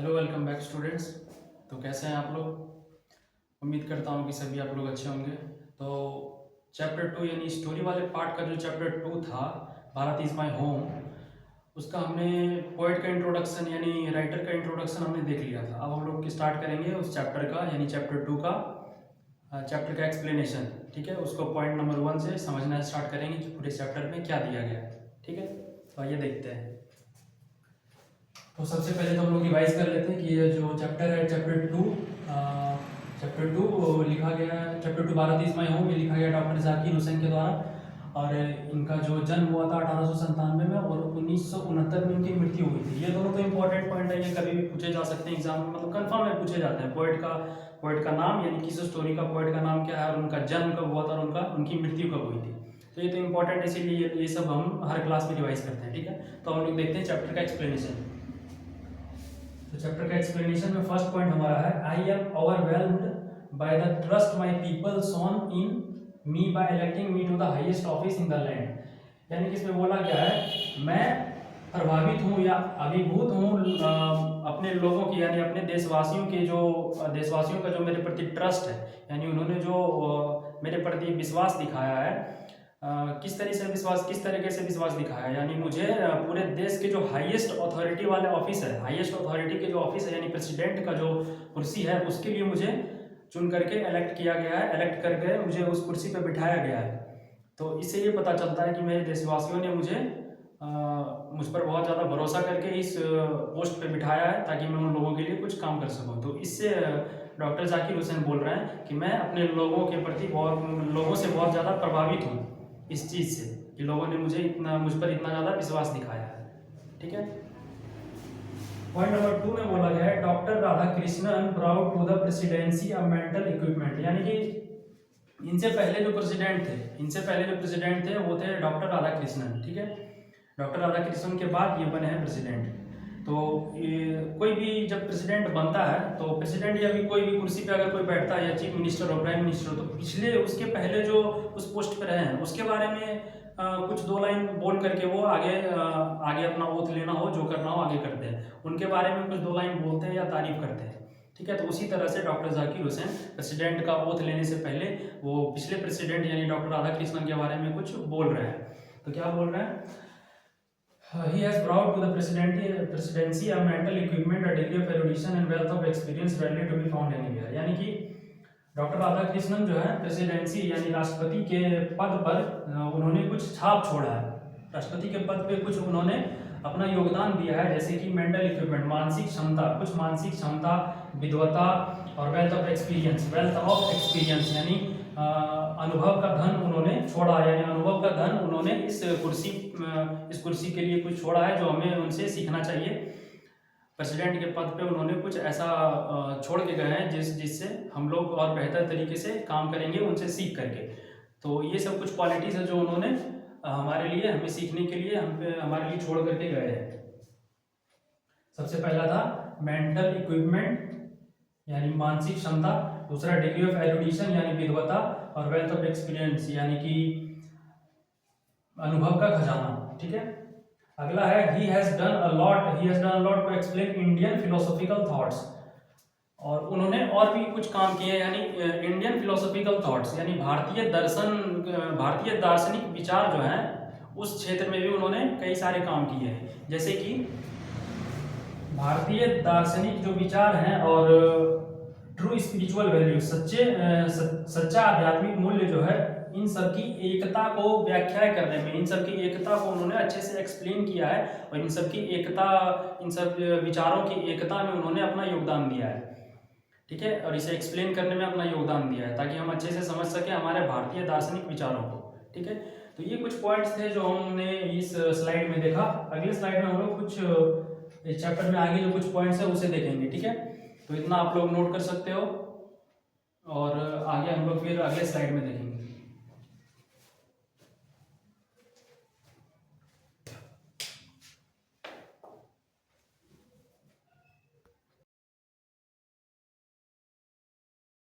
Hello, welcome back students. तो कैसे हैं आप लोग? उम्मीद करता हूँ कि सभी आप लोग अच्छे होंगे। तो चैप्टर 2 यानी स्टोरी वाले पार्ट का जो चैप्टर 2 था, भारत इज़ माई होम, उसका हमने पोएट का इंट्रोडक्शन यानी राइटर का इंट्रोडक्शन हमने देख लिया था। अब हम लोग स्टार्ट करेंगे उस चैप्टर का यानी चैप्टर 2 का चैप्टर का एक्सप्लेनेशन। ठीक है, उसको पॉइंट नंबर 1 से समझना स्टार्ट करेंगे कि पूरे चैप्टर में क्या दिया गया है। ठीक है, तो आइए देखते हैं। तो सबसे पहले तो हम लोग रिवाइज कर लेते हैं कि ये जो चैप्टर है चैप्टर टू लिखा गया है। Chapter 2 Bharat is my home ये लिखा गया डॉक्टर जाकिर हुसैन के द्वारा, और इनका जो जन्म हुआ था 1897 में और 1969 में इनकी मृत्यु हुई थी। ये दोनों तो इंपॉर्टेंट पॉइंट है, ये कभी भी पूछे जा सकते हैं एग्जाम में, मतलब कंफर्म है पूछे जाते हैं। पोएट का नाम यानी किस स्टोरी का पोएट का नाम क्या है और उनका जन्म कब हुआ था और उनकी मृत्यु कब हुई थी। तो ये तो इंपॉर्टेंट है, इसीलिए ये सब हम हर क्लास में रिवाइज करते हैं। ठीक है, तो हम लोग देखते हैं चैप्टर का एक्सप्लेनेशन। तो चैप्टर का एक्सप्लेनेशन में फर्स्ट पॉइंट हमारा है, I am overwhelmed by the trust my people shown in me by electing me to the highest office in the land. यानी कि इसमें बोला गया है, मैं प्रभावित हूँ या अभिभूत हूँ अपने लोगों की यानी अपने देशवासियों का जो मेरे प्रति ट्रस्ट है, यानी उन्होंने जो मेरे प्रति विश्वास दिखाया है। किस तरीके से विश्वास दिखाया है, यानी मुझे पूरे देश के जो हाईएस्ट अथॉरिटी वाले ऑफिस है, हाईएस्ट अथॉरिटी के जो ऑफिस है यानी प्रेसिडेंट का जो कुर्सी है, उसके लिए मुझे चुन करके इलेक्ट किया गया है, इलेक्ट करके मुझे उस कुर्सी पर बिठाया गया है। तो इससे ये पता चलता है कि मेरे देशवासियों ने मुझ पर बहुत ज़्यादा भरोसा करके इस पोस्ट पे बिठाया है ताकि मैं उन लोगों के लिए कुछ काम कर सकूं। तो इससे डॉक्टर जाकिर हुसैन बोल रहे हैं कि मैं अपने लोगों के प्रति लोगों से बहुत ज़्यादा प्रभावित हूँ इस चीज़ से कि लोगों ने मुझ पर इतना ज़्यादा विश्वास दिखाया है। ठीक है, पॉइंट नंबर 2 में बोला गया है, doctor Radhakrishnan brought to the presidency a mental equipment. यानी कि इनसे पहले जो प्रेसिडेंट थे वो थे डॉक्टर राधाकृष्णन। ठीक है, डॉक्टर राधाकृष्णन के बाद ये बने हैं प्रेसिडेंट। तो कोई भी जब प्रेसिडेंट बनता है तो प्रेसिडेंट या भी कोई भी कुर्सी पे अगर कोई बैठता है या चीफ मिनिस्टर और प्राइम मिनिस्टर, तो उसके पहले जो उस पोस्ट पे रहे हैं उसके बारे में कुछ 2 लाइन बोल करके वो आगे अपना ओथ लेना हो, जो करना हो आगे करते हैं, उनके बारे में कुछ 2 लाइन बोलते हैं या तारीफ करते हैं। ठीक है, तो उसी तरह से डॉक्टर जाकिर हुसैन प्रेसिडेंट का ओथ लेने से पहले वो पिछले प्रेसिडेंट यानी डॉक्टर राधाकृष्णन के बारे में कुछ बोल रहे हैं। तो क्या बोल रहे हैं, he has brought to the presidency a mental equipment, a degree of erudition and wealth of experience rarely to be found anywhere। यानी कि डॉक्टर राधाकृष्णन जो है प्रेसिडेंसी यानी राष्ट्रपति के पद पर उन्होंने कुछ छाप छोड़ा है, राष्ट्रपति के पद पे कुछ उन्होंने अपना योगदान दिया है, जैसे कि मेंटल इक्विपमेंट मानसिक क्षमता, विद्वता और वेल्थ ऑफ एक्सपीरियंस यानी अनुभव का धन उन्होंने छोड़ा, यानी अनुभव का धन उन्होंने इस कुर्सी के लिए कुछ छोड़ा है जो हमें उनसे सीखना चाहिए। प्रेसिडेंट के पद पे उन्होंने कुछ ऐसा छोड़ के गए हैं जिससे हम लोग और बेहतर तरीके से काम करेंगे उनसे सीख करके। तो ये सब कुछ क्वालिटीज़ है जो उन्होंने हमारे लिए, हमें सीखने के लिए हमारे लिए छोड़ करके गए हैं। सबसे पहला था मेंटल इक्विपमेंट यानी मानसिक क्षमता, दूसरा डिग्री ऑफ एरुडिशन यानी विद्वता, और वेल्थ ऑफ एक्सपीरियंस यानी कि अनुभव का खजाना। ठीक है, अगला है he has done a lot to explain Indian philosophical thoughts। और उन्होंने और भी कुछ काम किए, यानी इंडियन फिलोसॉफिकल थॉट्स यानी भारतीय दार्शनिक विचार जो हैं उस क्षेत्र में भी उन्होंने कई सारे काम किए हैं, जैसे कि भारतीय दार्शनिक जो विचार हैं और ट्रू स्पिरिचुअल वैल्यू, सच्चा आध्यात्मिक मूल्य जो है, इन सब की एकता को व्याख्या करने में, इन सब की एकता को उन्होंने अच्छे से एक्सप्लेन किया है और इन सब विचारों की एकता में उन्होंने अपना योगदान दिया है। ठीक है, और इसे एक्सप्लेन करने में अपना योगदान दिया है ताकि हम अच्छे से समझ सकें हमारे भारतीय दार्शनिक विचारों को। ठीक है, तो ये कुछ पॉइंट्स थे जो हमने इस स्लाइड में देखा। अगले स्लाइड में हम लोग कुछ इस चैप्टर में आगे जो कुछ पॉइंट्स है उसे देखेंगे। ठीक है, तो इतना आप लोग नोट कर सकते हो और आगे हम लोग फिर अगले स्लाइड में देखेंगे।